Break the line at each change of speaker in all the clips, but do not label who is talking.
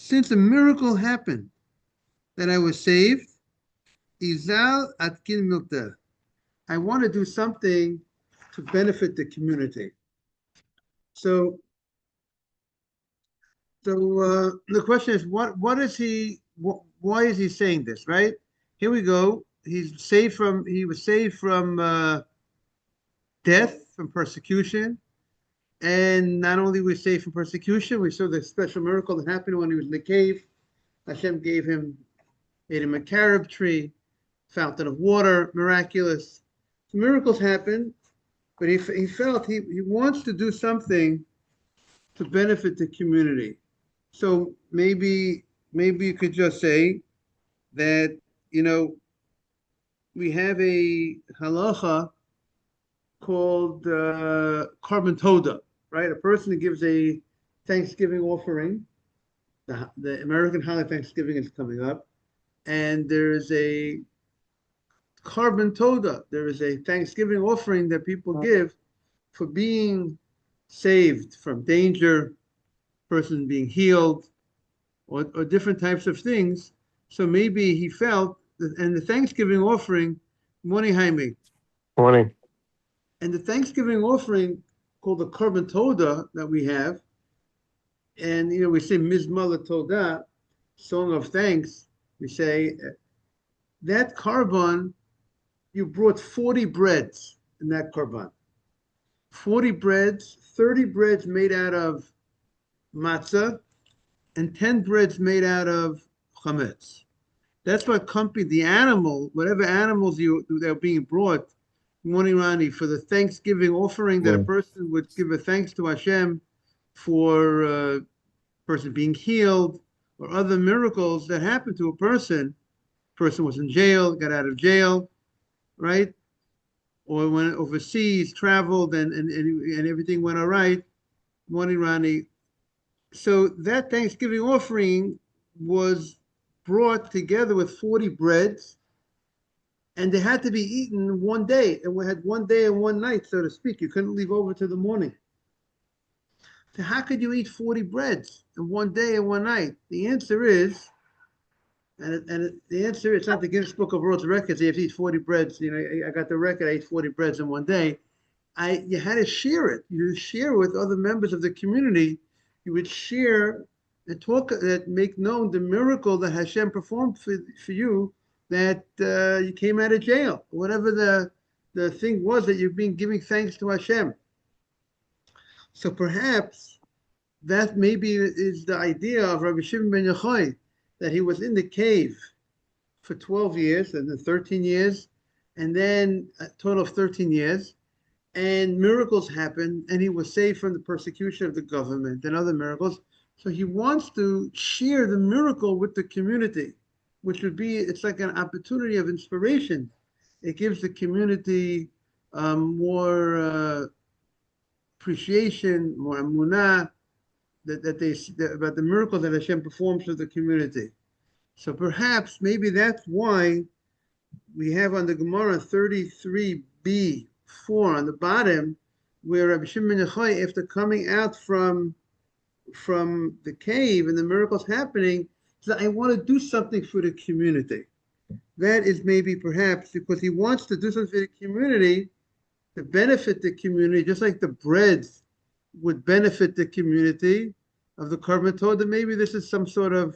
since a miracle happened that I was saved, Izal Atkin Milta. I want to do something to benefit the community. So, the question is, what is he? Why is he saying this? Right here we go. He was saved from death, from persecution, and not only was he saved from persecution, we saw the special miracle that happened when he was in the cave. Hashem made him a carob tree, fountain of water, miraculous. So miracles happen, but he felt he wants to do something to benefit the community. So maybe you could just say that, you know, we have a halacha called carbon toda, right? A person who gives a Thanksgiving offering. The American holiday Thanksgiving is coming up, and there's a carbon toda. There is a Thanksgiving offering that people give for being saved from danger, person being healed, or different types of things. So maybe he felt that, and the Thanksgiving offering, morning, Jaime,
Morning.
and the Thanksgiving offering called the carbon toda that we have, and we say Mizmah Toda, song of thanks. We say that carbon, you brought 40 breads in that carbon. 40 breads, 30 breads made out of matzah, and 10 breads made out of chametz. That's what accompanied the animal, whatever animals that are being brought, morning Rani, for the Thanksgiving offering that a person would give a thanks to Hashem for a person being healed or other miracles that happened to a person. Person was in jail, got out of jail, right? Or went overseas, traveled, and everything went all right. Morning Rani. So that Thanksgiving offering was brought together with 40 breads, and they had to be eaten one day. And we had one day and one night, so to speak. You couldn't leave over to the morning. So how could you eat 40 breads in one day and one night? The answer is, the answer is not the Guinness Book of World Records. You have to eat 40 breads. I got the record. I ate 40 breads in one day. You had to share it. You share with other members of the community. You would share and talk, that make known the miracle that Hashem performed for you, that you came out of jail, whatever the thing was that you've been giving thanks to Hashem. So perhaps that maybe is the idea of Rabbi Shimon ben Yochai, that he was in the cave for 12 years and then 13 years, and then a total of 13 years, and miracles happened, and he was saved from the persecution of the government and other miracles. So he wants to share the miracle with the community, which would be, it's like an opportunity of inspiration. It gives the community more appreciation, more emunah, about the miracle that Hashem performs for the community. So perhaps maybe that's why we have on the Gemara 33b 4 on the bottom, where Rabbi Shimon ben Yochai, after coming out from the cave and the miracles happening, said, I want to do something for the community. That is maybe perhaps because he wants to do something for the community to benefit the community, just like the breads would benefit the community of the carbon toda. Maybe this is some sort of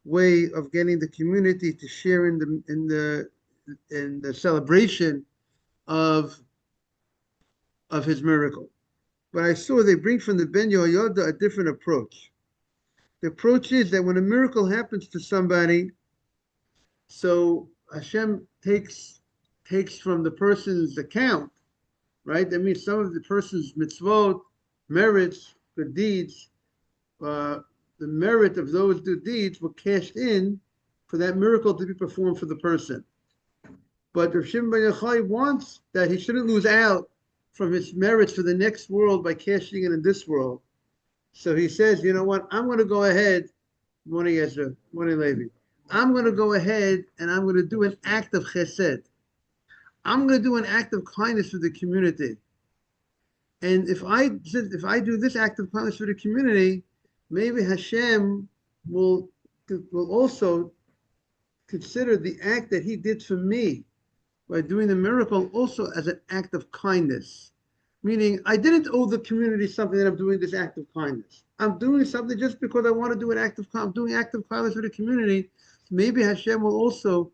way of getting the community to share in the celebration of his miracle. But I saw they bring from the Ben Yehoyada a different approach. The approach is that when a miracle happens to somebody, so Hashem takes from the person's account, right? That means some of the person's mitzvot, merits, good deeds, the merit of those good deeds were cashed in for that miracle to be performed for the person. But Rav Shimon ben Yochai wants that he shouldn't lose out from his merits for the next world by cashing in this world. So he says, you know what, I'm going to go ahead, morning Ezra, morning Levi, I'm going to go ahead and I'm going to do an act of chesed. I'm going to do an act of kindness for the community. And if I do this act of kindness for the community, maybe Hashem will will also consider the act that he did for me by doing the miracle also as an act of kindness. Meaning, I didn't owe the community something that I'm doing this act of kindness. I'm doing something just because I want to do an act of kindness. I'm doing act of kindness for the community. Maybe Hashem will also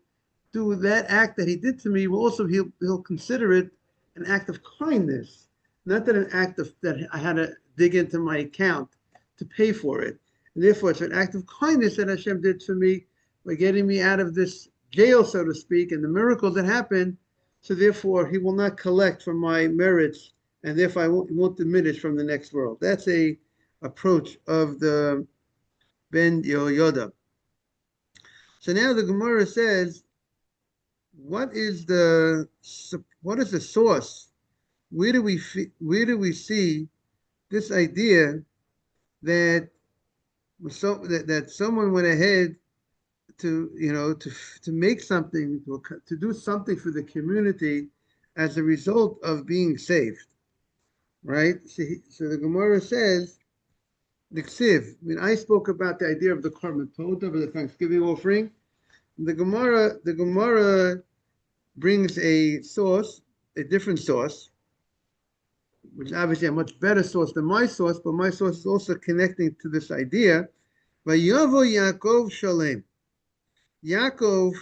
do that act that he did to me. Will also he'll consider it an act of kindness, not that an act of that I had to dig into my account to pay for it. And therefore, it's an act of kindness that Hashem did for me by getting me out of this jail, so to speak, and the miracles that happened. So therefore, he will not collect from my merits, and therefore I won't diminish from the next world. That's a approach of the Ben Yehoyada. So now the Gemara says, what is the source? Where do we see this idea that someone went ahead to make something, to do something for the community as a result of being saved, right? So the Gemara says, I spoke about the idea of the Korban Todah, of the Thanksgiving offering. The Gemara brings a different source, which is obviously a much better source than my source, but my source is also connecting to this idea. Vayavo Yaakov Shalem. Yaakov,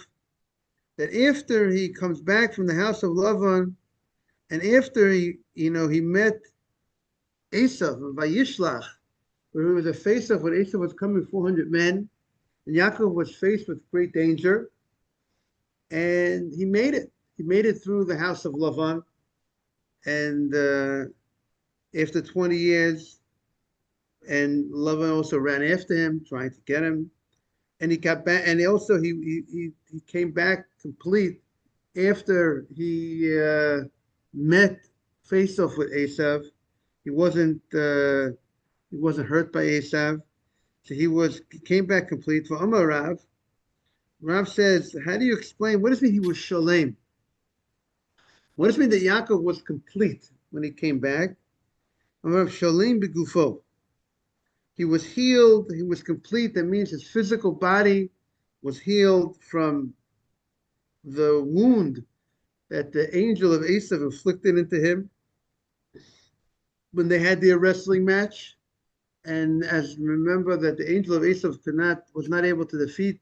that after he comes back from the house of Lavan, and after he met Esav, Vayishlach, where he was faced with when Esav was coming 400 men, and Yaakov was faced with great danger, and he made it. He made it through the house of Lavan, and after 20 years, and Lavan also ran after him, trying to get him. And he got back, and also he came back complete after he met face off with Esav. He wasn't hurt by Esav, so he came back complete. For Amar Rav, Rav says, how do you explain what does it mean he was shalem? What does it mean that Yaakov was complete when he came back? Amar shalem begufo. He was healed, he was complete. That means his physical body was healed from the wound that the angel of Esav inflicted into him when they had their wrestling match. And remember that the angel of Esav was not able to defeat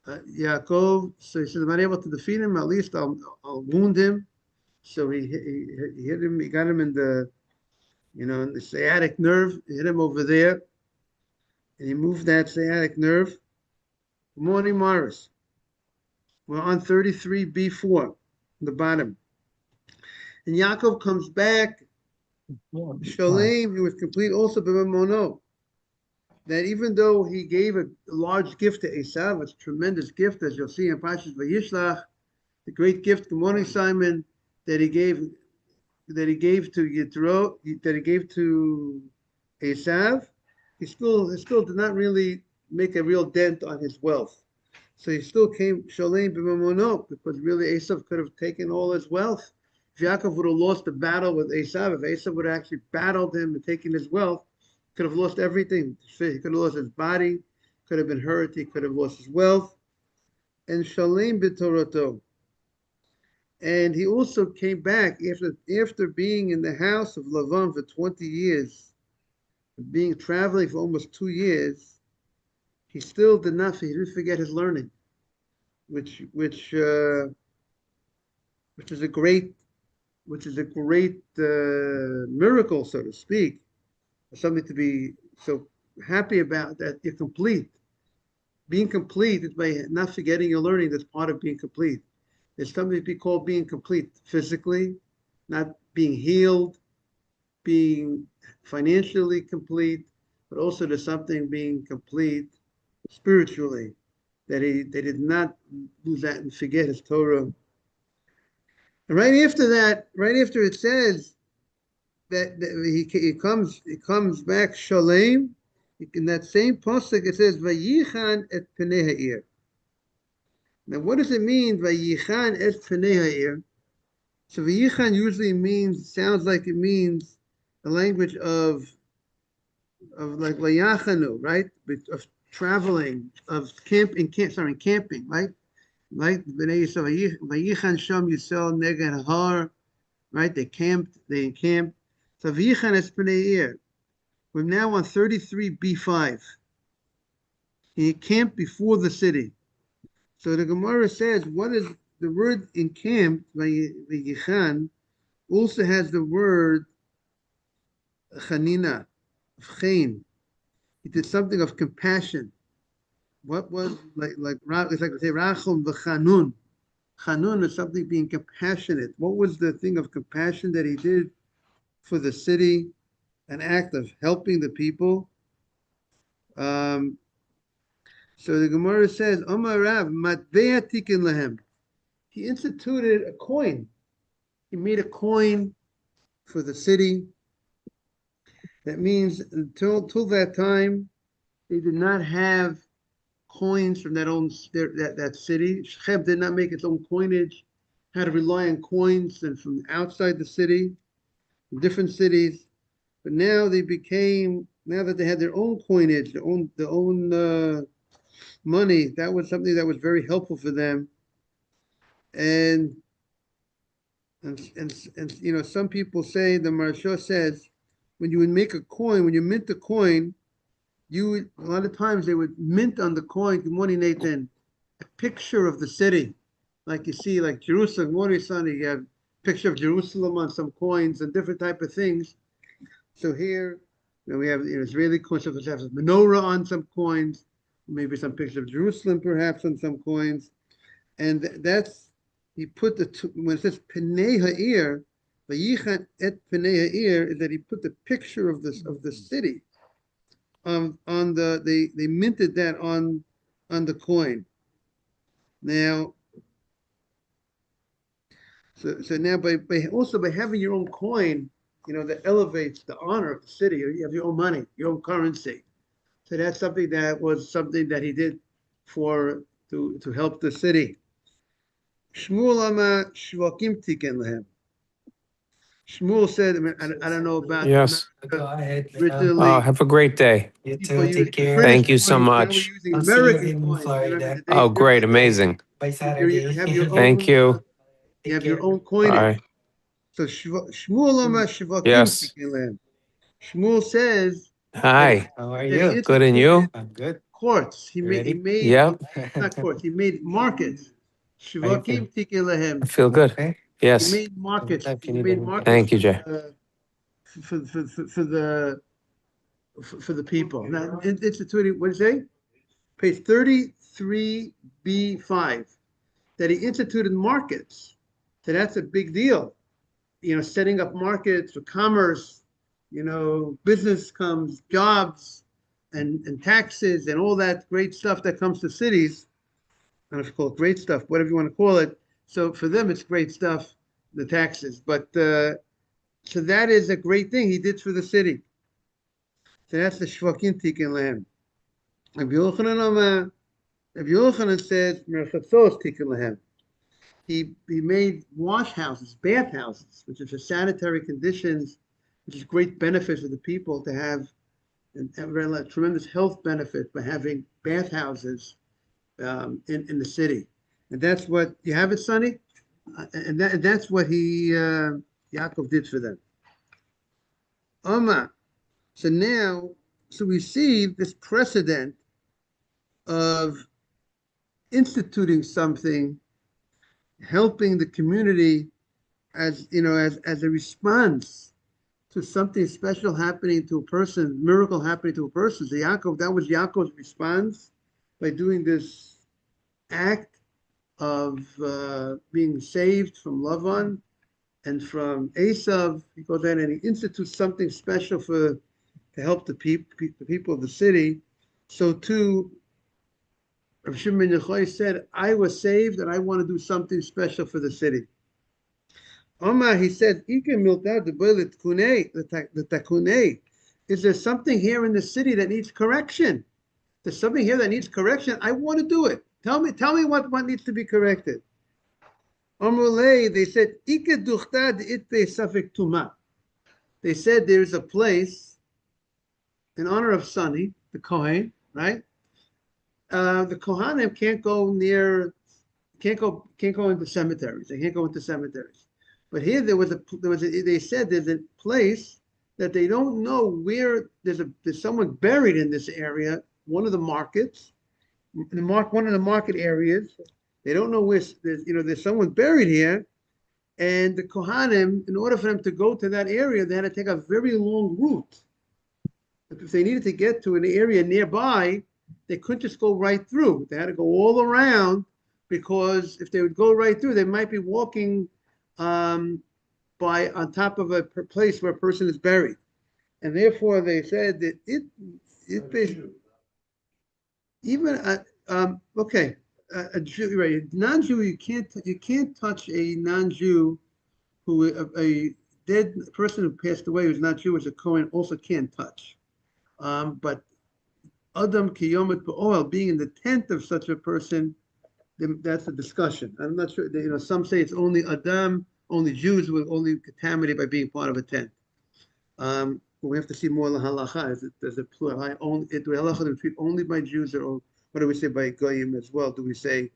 Yaakov. So he said, I'm not able to defeat him, at least I'll wound him. So he hit him, he got him in the sciatic nerve, hit him over there, and he moved that sciatic nerve. Good morning, Morris. We're on 33b4, the bottom. And Yaakov comes back, Shalem, he was complete also b'mamono. That even though he gave a large gift to Esav, a tremendous gift, as you'll see in Parshas Vayishlach, the great gift, good morning, Simon, that he gave to Yitro, that he gave to Esav, he still did not really make a real dent on his wealth. So he still came Shalem b'mamono, because really Esav could have taken all his wealth. If Yaakov would have lost the battle with Esav, if Esav would have actually battled him and taken his wealth, he could have lost everything. He could have lost his body, could have been hurt, he could have lost his wealth. And Shalem b'Torato. And he also came back after being in the house of Lavan for 20 years, traveling for almost 2 years. He still didn't forget his learning, which is a great miracle, so to speak, something to be so happy about, that you're complete. Being complete is by not forgetting your learning. That's part of being complete. There's something to be called being complete physically, not being healed, being financially complete, but also there's something being complete spiritually, that he did not lose that and forget his Torah. And right after it says that he comes back Shalem, in that same pasuk it says Vayichan et Penei Ha'ir. Now, what does it mean, Vayichan et Penei Ha'ir? So Vayichan usually sounds like it means the language of like Vayachanu, right? Of traveling, of camping, right? Right? B'nai Yisrael, Vayichan Sham Yisrael Neged Har, right? They encamped. So Vayichan es B'nai Ir. We're now on 33b5. He encamped before the city. So the Gemara says, what is the word encamped, Vayichan, also has the word chanina, chen. He did something of compassion. What was it's like say rachum v'chanun. Chanun is something being compassionate. What was the thing of compassion that he did for the city? An act of helping the people. So the Gemara says, Omar Rav matbea tikin lahem. He instituted a coin. He made a coin for the city. That means until that time, they did not have coins from that city. Shechem did not make its own coinage. Had to rely on coins and from outside the city, from different cities. But now that they had their own coinage, their own money, that was something that was very helpful for them. And some people say, the Maharsha says, when you would make a coin, when you mint a coin, a lot of times they would mint on the coin, good morning, Nathan, a picture of the city. Like you see, like Jerusalem, good morning, Sonny, you have a picture of Jerusalem on some coins and different type of things. So here, we have Israeli coins, so have a menorah on some coins, maybe some picture of Jerusalem perhaps on some coins. And he put when it says Penei Ha'ir, Vayichan et Penei Ha'ir, is that he put the picture of the city they minted that on the coin. Now, so now by having your own coin, that elevates the honor of the city. You have your own money, your own currency. So that's something that he did to help the city. Shmuel ama shvakim tiken lehem. Shmuel said, I don't know about
Yes.
Go ahead.
originally.
Have a great day.
You
People
too.
used
Take care.
British
Thank you so
coins, now we're
much.
using
I'll see you
American
in
coins.
Florida.
Oh, great. Amazing.
By
You
Saturday.
have your own.
Thank you.
You have your own
All
coinage.
right.
So Shmuel ama shvakim
Yes.
tiken lehem. Shmuel says
Hi.
How are
that he
you?
Good, and you?
instituted
I'm good.
courts. He
You
made
ready?
Yep.
not courts. He made markets.
How you feel?
Shvakim tiken lehem.
I feel good.
Okay.
He
Yes.
made markets.
If you
He
need
made
anything.
markets
Thank you, Jay.
for the people. Now, instituting, what did you say? Page 33b5, that he instituted markets. So that's a big deal. Setting up markets for commerce, business comes, jobs, and taxes, and all that great stuff that comes to cities. I don't know if you call it great stuff, whatever you want to call it. So for them, it's great stuff, the taxes. But so that is a great thing he did for the city. So that's the shvakim tiken lehem. Rabbi Yochanan says merchatzos tiken lehem. He made wash houses, bath houses, which is for sanitary conditions, which is great benefit for the people to have, and tremendous health benefit by having bath houses in the city. And that's what you have it, Sonny, and that's what Yaakov did for them. So now, we see this precedent of instituting something, helping the community as a response to something special happening to a person, miracle happening to a person. So that was Yaakov's response by doing this act of being saved from Lavan and from Esav. He goes in and he institutes something special to help the people of the city. So too, Rav Shimon ben Yochai said, I was saved and I want to do something special for the city. Omar, he said, is there something here in the city that needs correction? There's something here that needs correction. I want to do it. Tell me what needs to be corrected. They said, they said there's a place in honor of Sonny, the Kohen, right? the Kohanim can't go into cemeteries. They can't go into cemeteries. But here they said there's a place that they don't know where there's someone buried in this area, one of the markets, one of the market areas. They don't know where there's someone buried here, and the Kohanim, in order for them to go to that area, they had to take a very long route. If they needed to get to an area nearby, they couldn't just go right through. They had to go all around, because if they would go right through, they might be walking on top of a place where a person is buried, and therefore they said that it basically even okay. A Jew, right? Non-Jew, you can't touch a non-Jew a dead person who passed away who's not Jewish. A Kohen also can't touch. But Adam Kiyomet Ba'oel, being in the tent of such a person, that's a discussion. I'm not sure. Some say it's only Adam, only Jews were only contaminated by being part of a tent. We have to see more halacha. Does it plural? Do halacha treat only by Jews, or what do we say by goyim as well? Do we say,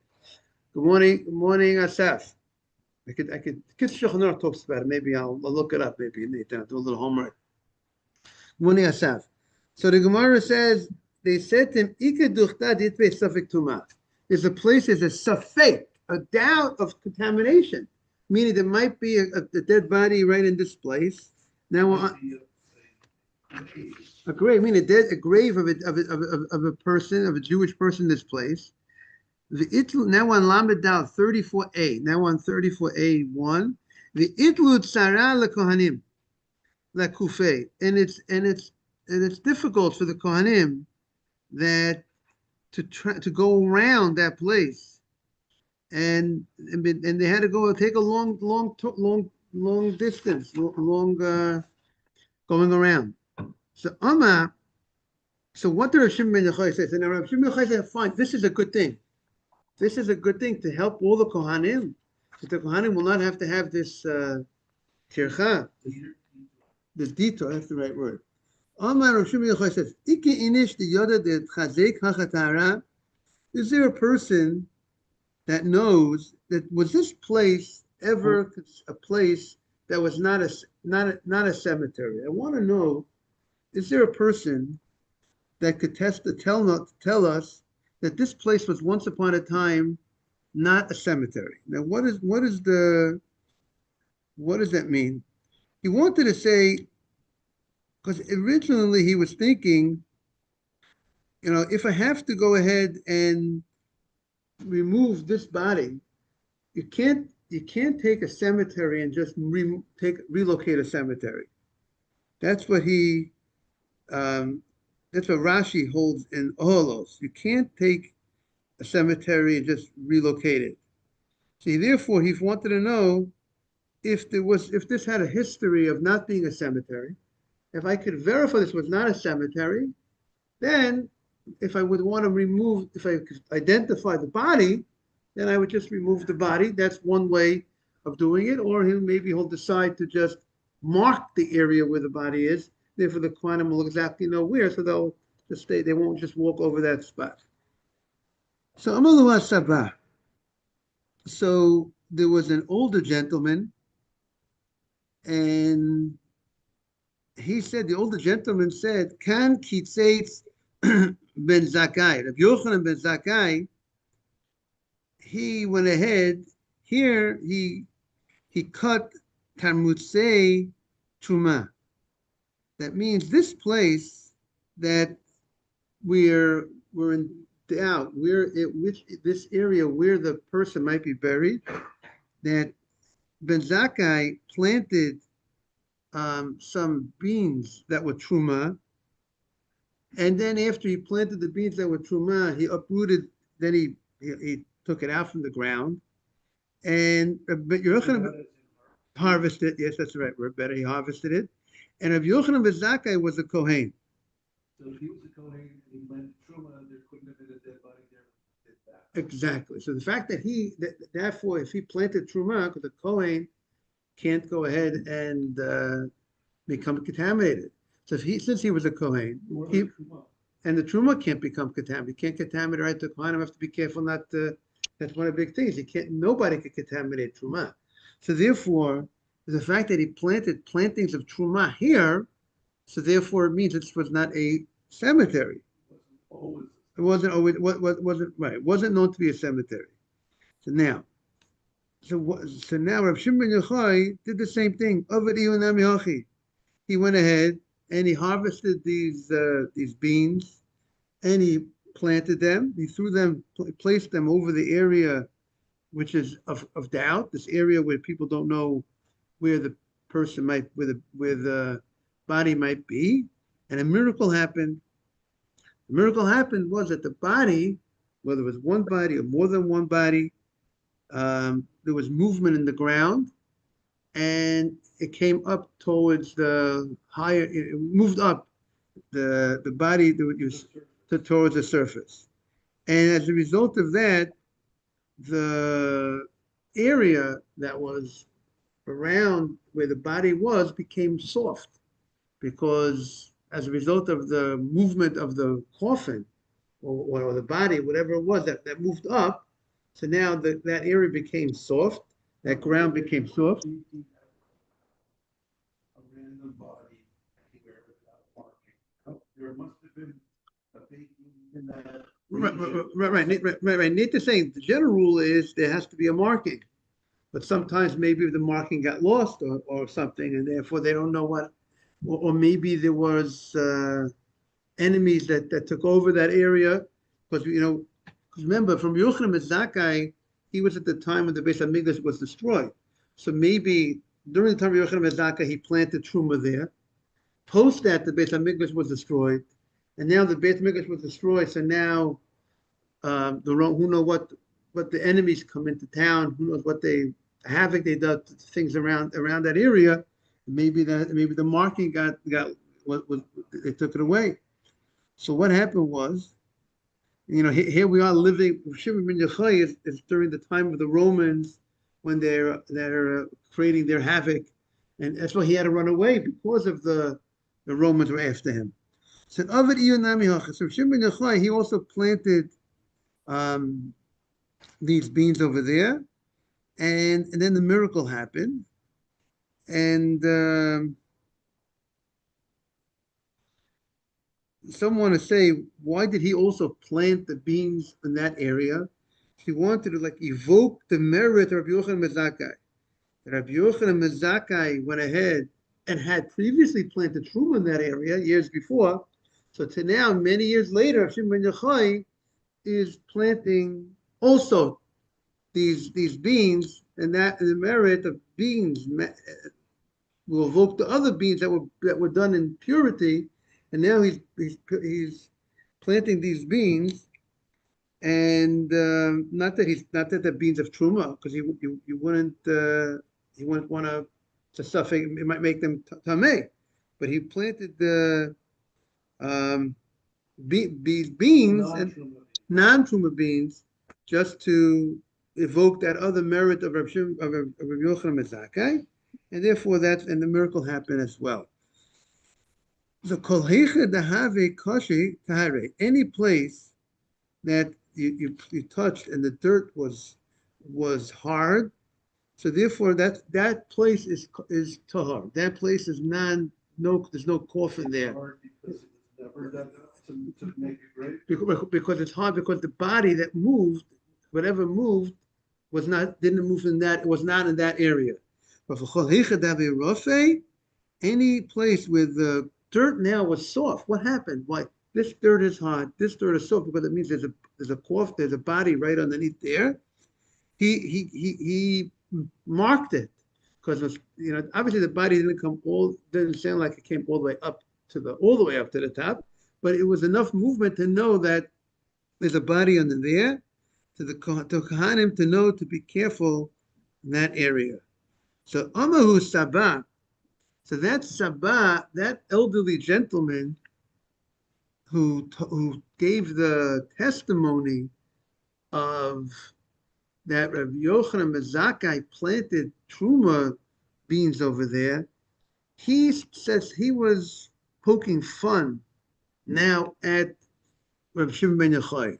good morning, Asaf? Kids Shulchan Aruch talks about it. Maybe I'll look it up. Maybe do a little homework. Good morning, Asaf. So the Gemara says, they said to him, there's a place, there's a safek, a doubt of contamination, meaning there might be a dead body right in this place. Now, a grave, meaning a grave of a person, of a Jewish person in this place. Now on Lamed Dal 34a, now on 34a1, the itlu tzara lekohanim lekufei, and it's difficult for the kohanim that to go around that place, and they had to take a long distance, going around. So what did Rav Shimon ben Yochai say? So now Rav Shimon ben Yochai said, fine, this is a good thing. This is a good thing to help all the Kohanim. So the Kohanim will not have to have this tircha, this detour, that's the right word. Amar Rav Shimon ben Yochai says, Iki inish the yoda de chazek hachatara. Is there a person that knows that was this place ever a place that was not a cemetery? I want to know, is there a person that could tell us that this place was once upon a time not a cemetery? Now, what does that mean? He wanted to say, because originally he was thinking, if I have to go ahead and remove this body, you can't take a cemetery and just relocate a cemetery. That's what that's what Rashi holds in Oholos. You can't take a cemetery and just relocate it. See, therefore, he wanted to know if this had a history of not being a cemetery. If I could verify this was not a cemetery, then if I would want to if I could identify the body, then I would just remove the body. That's one way of doing it. Or maybe he'll decide to just mark the area where the body is. Therefore, the Kohanim will exactly know where, so they'll just stay. They won't just walk over that spot. So Amalu Sabah. So there was an older gentleman, and the older gentleman said, Kan Kitzeitz ben Zakkai. Rav Yochanan ben Zakkai, he went ahead, here he cut Tarmutzei Truma. That means this place that we're in doubt, this area where the person might be buried, that Ben Zakkai planted some beans that were truma, and then after he planted the beans that were truma, he uprooted. Then he took it out from the ground, and but Yochanan harvested. Yes, that's the right word. Better, he harvested it, and Rav Yochanan ben Zakkai was a kohen.
So if he was a kohen and he planted truma, there couldn't have been a dead body there.
Exactly. So the fact that therefore, if he planted truma, because the kohen can't go ahead and become contaminated. So since he was a kohen, and the truma can't become contaminated. You can't contaminate, right? The Kohanim have to be careful not to. That's one of the big things. You can't. Nobody could contaminate truma. So therefore, the fact that he planted plantings of truma here, so therefore it means this was not a cemetery.
Always.
It wasn't always. What wasn't right? It wasn't known to be a cemetery. So now, so now Rav Shimon ben Yochai did the same thing. He went ahead and he harvested these beans, and he planted them. He threw them, placed them over the area, which is of doubt. This area where people don't know where the person might, where the body might be, and a miracle happened. The miracle happened was that the body, whether it was one body or more than one body, there was movement in the ground, and it came up towards the higher. It moved up the body towards the surface, and as a result of that, the area that was around where the body was became soft, because as a result of the movement of the coffin or the body, whatever it was that moved up, so now that area became soft, that ground became soft.
A random body anywhere without marking. There must have been a baking in that.
Right. Need to say the general rule is there has to be a marking, but sometimes maybe the marking got lost or something, and therefore they don't know what, or maybe there was enemies that took over that area, because remember from Yochanan ben Zakkai, he was at the time when the Beis Hamikdash was destroyed, so maybe during the time of Yochanan ben Zakkai he planted truma there. Post that, the Beis Hamikdash was destroyed, and now the Beis Hamikdash was destroyed. So now, who know what the enemies come into town? Who knows what havoc they did to things around that area? Maybe the marking got they took it away. So what happened was, here we are living. Shimon ben Yochai is during the time of the Romans when they're creating their havoc, and that's why he had to run away, because of the Romans were after him. So Shimon ben Yochai, he also planted these beans over there, and then the miracle happened, and some want to say, why did he also plant the beans in that area? He wanted to evoke the merit of Rabbi Yochanan ben Zakkai. Rabbi Yochanan ben Zakkai went ahead and had previously planted truma in that area years before. So to now, many years later, Shimon ben Yochai is planting also these beans, and the merit of beans will evoke the other beans that were done in purity, and now he's planting these beans, and not that the beans of truma, because you wouldn't want to suffer. It might make them tameh, but he planted the beans and non-truma beans just to evoke that other merit of Rabbi Yochanan ben Zakkai, and therefore and the miracle happened as well. So kol heicha dehave kashi tahare, any place that you touched and the dirt was hard, so therefore that place is tahar. That place is there's no coffin there.
Because it was never done to make it great.
Because it's hard, because the body that moved, whatever moved, didn't move in that, it was not in that area. But for any place where the dirt now was soft, what happened? Why this dirt is hard, this dirt is soft, because it means there's a body right underneath there. He marked it, because obviously the body didn't sound like it came all the way up to the top, but it was enough movement to know that there's a body under there, to Kohanim to know to be careful in that area. So Amahu Sabah, so that Sabah, that elderly gentleman who gave the testimony of that Rabbi Yochanan ben Zakkai planted truma beans over there, he says he was poking fun now at Reb Shimon ben Yochai.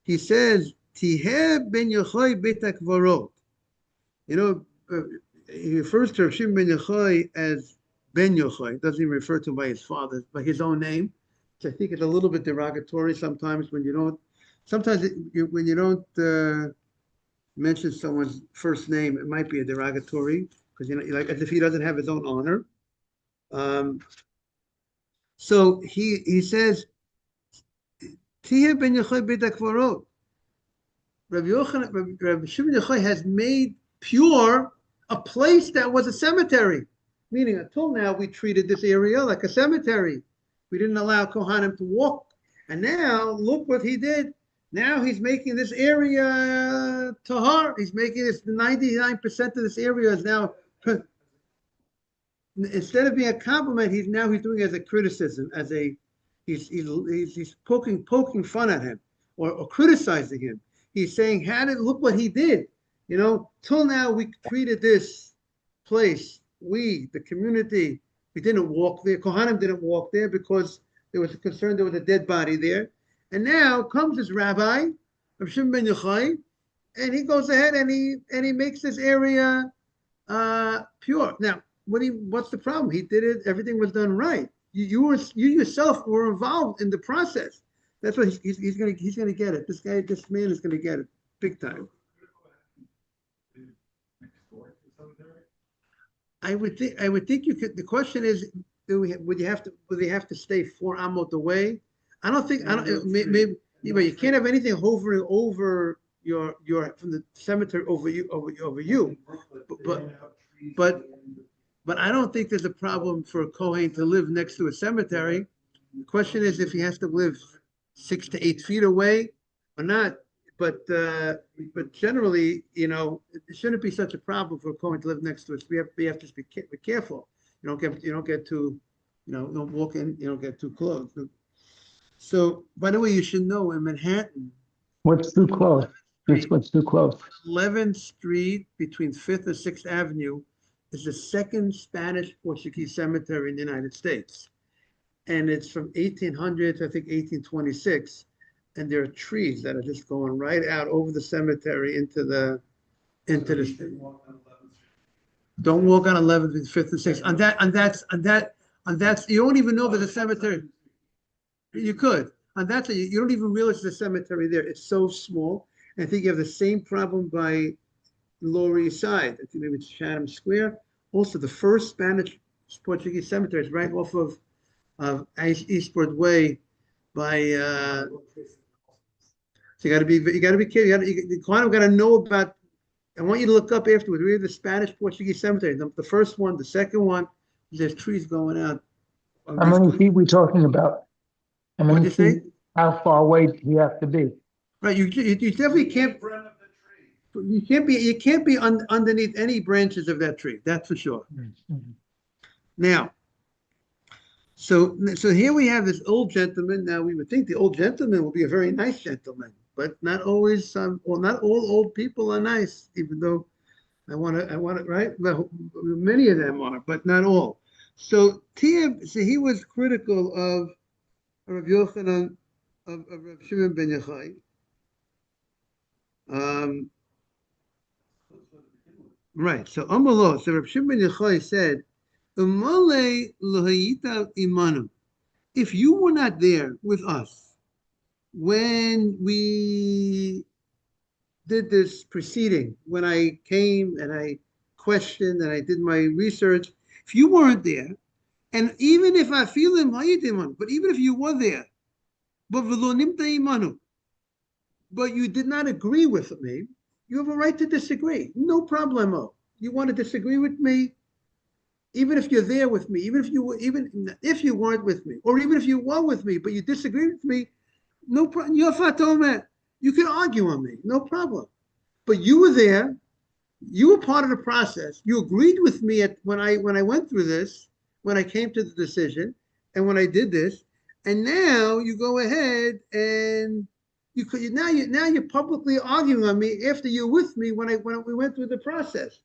He says, Tiheh ben Yochai bet hakvarot. You know, he refers to Reb Shimon ben Yochai as Ben Yochai. Doesn't even refer to him by his father, by his own name, which I think is a little bit derogatory sometimes when you don't. Sometimes when you don't mention someone's first name, it might be a derogatory because like as if he doesn't have his own honor. So he says, Tiheh ben Yochai bet hakvarot. Rabbi Shimon Yochai has made pure a place that was a cemetery. Meaning, until now, we treated this area like a cemetery. We didn't allow Kohanim to walk. And now, look what he did. Now he's making this area tahar. He's making this 99% of this area is now, instead of being a compliment, he's doing it as a criticism, as a he's poking fun at him or criticizing him. He's saying, look what he did. You know, till now we treated this place, the community, we didn't walk there. Kohanim didn't walk there because there was a concern there was a dead body there. And now comes this rabbi, Reb Shimon ben Yochai, and he goes ahead and he makes this area pure. Now, what's the problem? He did it. Everything was done right. You yourself were involved in the process. That's what he's gonna get it. This man is gonna get it big time. I would think you could. The question is, would they have to stay 4 amot away? I don't. Maybe you can't have anything hovering over your from the cemetery over you. But I don't think there's a problem for a Kohen to live next to a cemetery. The question is if he has to live 6 to 8 feet away or not. But generally, you know, it shouldn't be such a problem for a Kohen to live next to us. We have to be careful. You don't get too, don't walk in. You don't get too close. So, by the way, you should know in Manhattan.
What's too close? What's too close?
11th Street between 5th and 6th Avenue is the second Spanish Portuguese cemetery in the United States, and it's from 1800 to I think 1826. And there are trees that are just going right out over the cemetery into the. Don't walk on 11th, 5th, and 6th. That's you don't even know there's a cemetery. You could. On that, you don't even realize there's a cemetery there. It's so small. And I think you have the same problem by Lower East Side. I think maybe it's Chatham Square. Also, the first Spanish Portuguese cemetery is right off of Eastward Way by. So you got to be careful. You kind of got to know about. I want you to look up afterwards. We have the Spanish Portuguese cemetery. The first one, the second one, there's trees going out.
How many feet we talking about? How many feet? How far away do you have to be?
Right, you definitely can't. You can't be underneath any branches of that tree. That's for sure.
Mm-hmm.
Now, so here we have this old gentleman. Now we would think the old gentleman will be a very nice gentleman, but not always. Well, not all old people are nice. Even though I want to, right? Well, many of them are, but not all. So he was critical of Rav Yochanan of Rav Shimon ben Yochai. Right. So Amalo. So Rav Shimon ben Yochai said, if you were not there with us when we did this proceeding, when I came and I questioned and I did my research, if you weren't there, and even if I feel him, but even if you were there, but you did not agree with me, you have a right to disagree. No problemo. You want to disagree with me, even if you're there with me, even if you weren't with me, or even if you were with me, but you disagree with me, no problem. You're fatomet. You can argue on me, no problem. But you were there. You were part of the process. You agreed with me when I went through this, when I came to the decision, and when I did this, and now you go ahead and now you're publicly arguing on me after you're with me when we went through the process.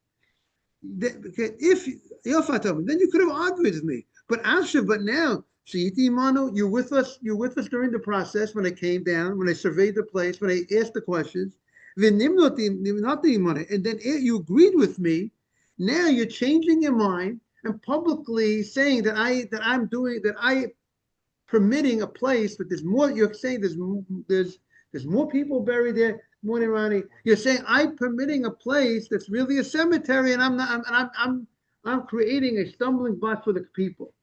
If you're fatomet, then you could have argued with me. But now She'iti Manu, you're with us during the process when I came down, when I surveyed the place, when I asked the questions. V'nimnoti, and then you agreed with me. Now you're changing your mind and publicly saying that I permitting a place, but there's more. You're saying there's more people buried there. More than Ronnie. You're saying I'm permitting a place that's really a cemetery, and I'm not. I'm creating a stumbling block for the people.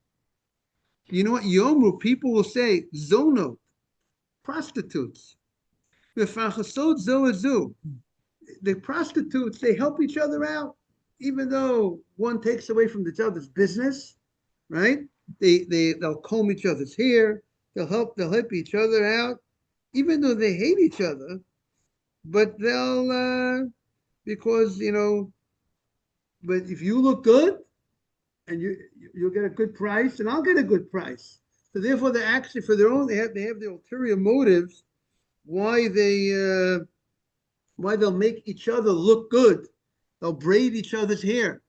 You know what? Yomu, people will say zono, prostitutes. The prostitutes, they help each other out, even though one takes away from each other's business, right? They'll comb each other's hair, they'll help each other out, even though they hate each other, but they'll because but if you look good and you'll get a good price and I'll get a good price. So therefore they're actually for their own, they have their ulterior motives why they'll make each other look good. They'll braid each other's hair.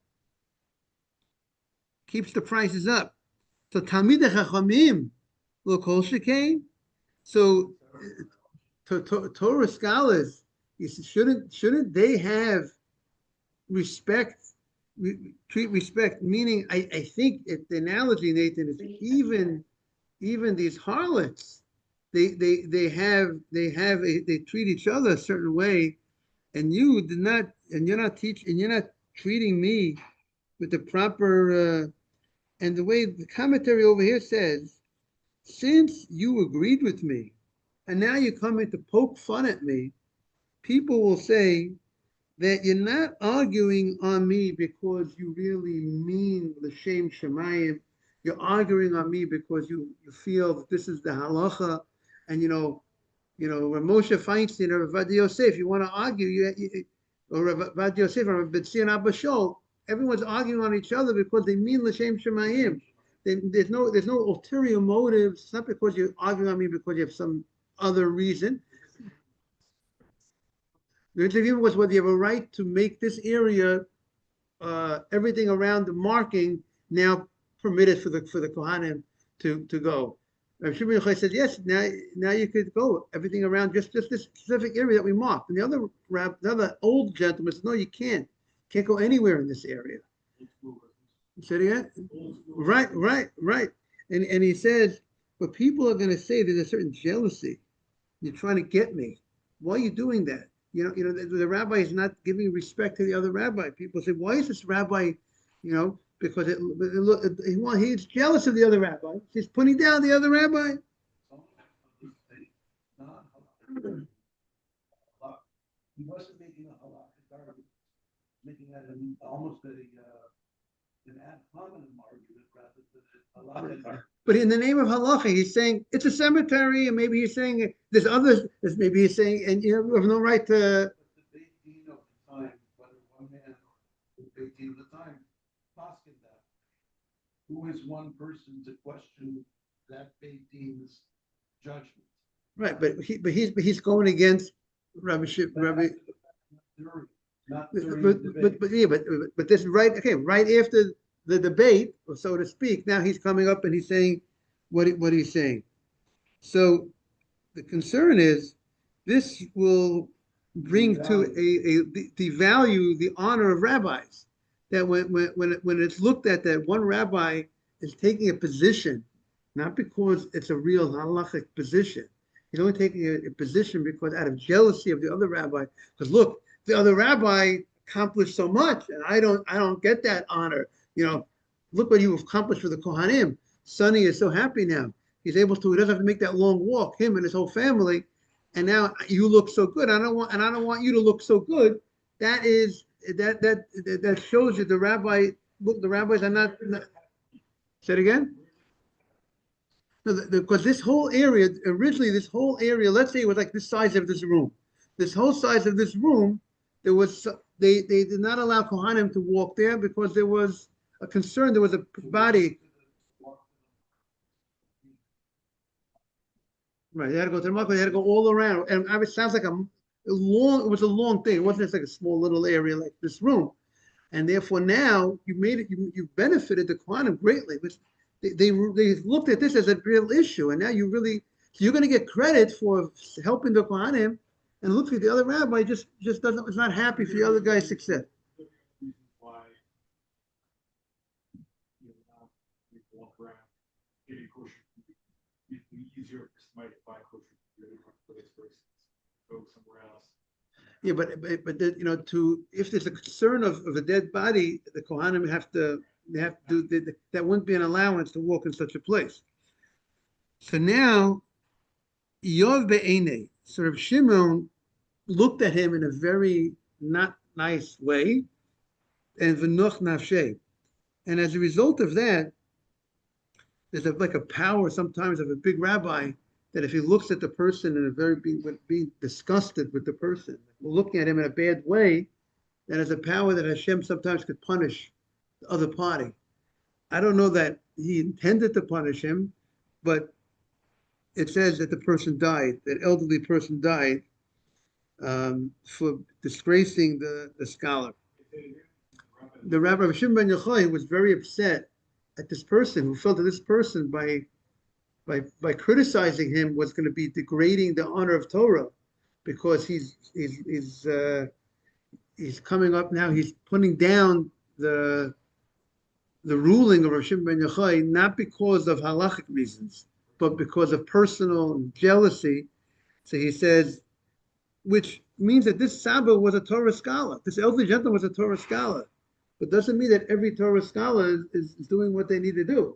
Keeps the prices up. So Talmid Chachamim, look, came. So Torah scholars, shouldn't they have respect? Treat respect, meaning I think the analogy, Nathan, is even these harlots, they treat each other a certain way, and you're not treating me with the proper and the way the commentary over here says, since you agreed with me, and now you're coming to poke fun at me, people will say that you're not arguing on me because you really mean l'shem shemayim. You're arguing on me because you feel that this is the halacha, and Moshe Feinstein or Rav Yosef, you want to argue, or Rav Yosef or Rav B'tzion Abba Shol, everyone's arguing on each other because they mean l'shem shemayim. There's no ulterior motives. It's not because you're arguing on me because you have some other reason. The interview was whether you have a right to make this area, everything around the marking now permitted for the Kohanim to go. Rav Shimon Yochai said yes. Now you could go everything around just this specific area that we marked. And the other old gentleman said no, you can't go anywhere in this area. Said again, right. And he says, but people are going to say there's a certain jealousy. You're trying to get me. Why are you doing that? The rabbi is not giving respect to the other rabbi. People say, why is this rabbi, because he's jealous of the other rabbi. He's putting down the other rabbi.
He wasn't making a halakhic argument, making that almost an ad hominem argument rather than a halakhic argument.
But in the name of halacha, he's saying it's a cemetery, and maybe he's saying there's others. Maybe he's saying, and you have no right to.
But the Beit Din of the time, whether one man, the Beit Din of the time, posking that, who is one person to question that Beit Din's judgment?
Right, but he's going against Rabbi.
Not
but this right after the debate, or so to speak. Now he's coming up and he's saying what he's saying. So the concern is this will bring to devalue the honor of rabbis. That when it's looked at that one rabbi is taking a position, not because it's a real halachic position. He's only taking a position because out of jealousy of the other rabbi. Because look, the other rabbi accomplished so much, and I don't get that honor. Look what you've accomplished for the Kohanim. Sonny is so happy now. He doesn't have to make that long walk, him and his whole family. And now you look so good. I don't want you to look so good. That shows you the rabbis are not. Say it again? No, because this whole area, let's say it was like this size of this room. This whole size of this room, they did not allow Kohanim to walk there because there was a concern, there was a body. Right, they had to go to the market, they had to go all around. And it sounds like it was a long thing. It wasn't just like a small little area like this room. And therefore now you benefited the Kohanim greatly. they looked at this as a real issue, and now so you're going to get credit for helping the Kohanim, and look at the other rabbi just doesn't, is not happy for the other guy's success.
Why you know, we walk around getting kosher food. It'd be easier for somebody to buy kosher food in a different place versus go somewhere else.
Yeah, but if there's a concern of a dead body, the Kohanim have to do that. Wouldn't be an allowance to walk in such a place. So now, Yov be'enei, sort of Shimon looked at him in a very not nice way, and v'noch nafshei, and as a result of that, there's like a power sometimes of a big rabbi that if he looks at the person in a very being disgusted with the person, looking at him in a bad way, that has a power that Hashem sometimes could punish the other party. I don't know that he intended to punish him, but it says that the person died, that elderly person died for disgracing the scholar. The Rabbi of Shimon ben Yochai was very upset at this person who felt that this person by criticizing him was going to be degrading the honor of Torah, because he's coming up now. He's putting down the ruling of Rav Shimon ben Yochai, not because of halachic reasons, but because of personal jealousy. So he says, which means that this Saba was a Torah scholar. This elderly gentleman was a Torah scholar, but doesn't mean that every Torah scholar is doing what they need to do.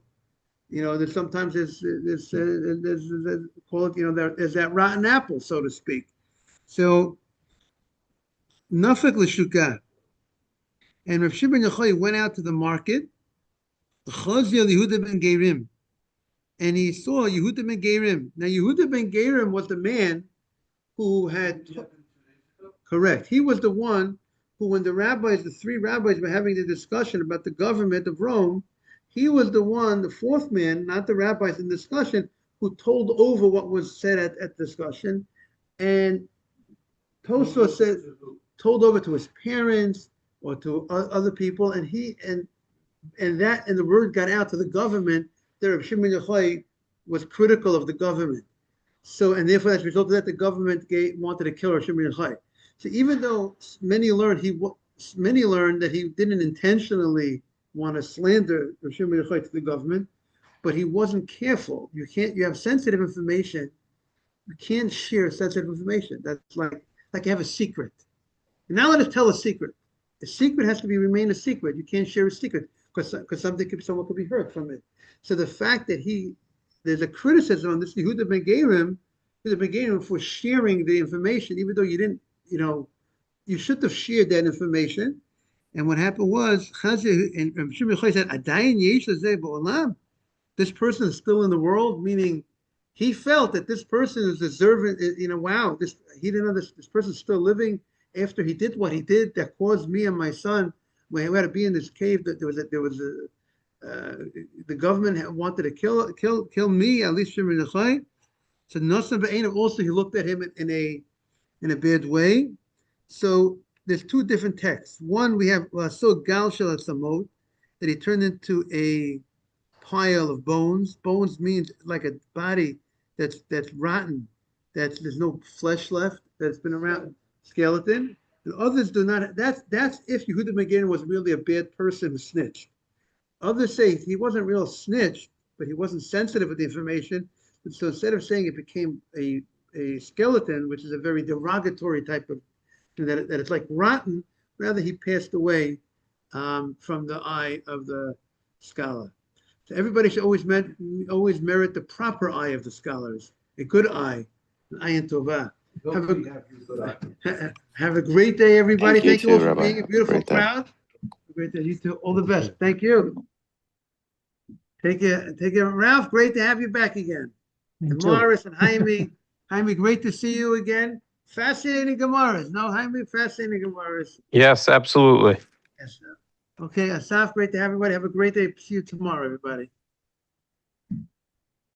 There's sometimes there's call it, there's that rotten apple, so to speak. So Nafek l'shuka, and Rav Shimon ben Yochai went out to the market, Yehuda ben Gerim, and he saw Yehuda ben Gerim. Now Yehuda ben Gerim was the man who had, correct, he was the one who, when the three rabbis were having the discussion about the government of Rome, he was the one, the fourth man, not the rabbis in discussion, who told over what was said at discussion, and Tosfos said told over to his parents or to other people, and the word got out to the government that Rav Shimon Yochai was critical of the government. So, and therefore, as a result of that, the government wanted to kill Rav Shimon Yochai. So, even though many learned that he didn't intentionally want to slander Rav Shimon Yochai to the government, but he wasn't careful. You have sensitive information. You can't share sensitive information. That's like you have a secret. You're not allowed to tell a secret. A secret has to remain a secret. You can't share a secret because someone could be hurt from it. So the fact that there's a criticism on this Yehuda ben Gerim for sharing the information, even though you didn't, you should have shared that information. And what happened was, and Shimon Yochai said, "Adayin yesh lezeh ba'olam." This person is still in the world, meaning he felt that this person is deserving. Wow, he didn't know this person's still living after he did what he did that caused me and my son. We had to be in this cave. That the government wanted to kill me, at least Shimon Yochai. So Nosson B'Einav also, he looked at him in a bad way. So there's two different texts. One, we have so Gal Shel Atzamot, that he turned into a pile of bones. Bones means like a body that's rotten, there's no flesh left, that's been around, skeleton. And others do not. That's if Yehuda ben Gerim was really a bad person who snitched. Others say he wasn't real snitch, but he wasn't sensitive with the information. And so instead of saying it became a skeleton, which is a very derogatory type of, that it's like rotten, rather he passed away from the eye of the scholar. So everybody should always merit the proper eye of the scholars, a good eye, an ayin tovah. Have a great day, everybody. Thank you all for being a beautiful crowd. Great day. You too. All the best. Thank you. Take care, Ralph. Great to have you back again. And Morris and Jaime. Jaime, great to see you again. Fascinating Gemaras. No, Jaime, fascinating Gemaras.
Yes, absolutely.
Yes, sir. Okay, Asaf, great to have everybody. Have a great day. See you tomorrow, everybody.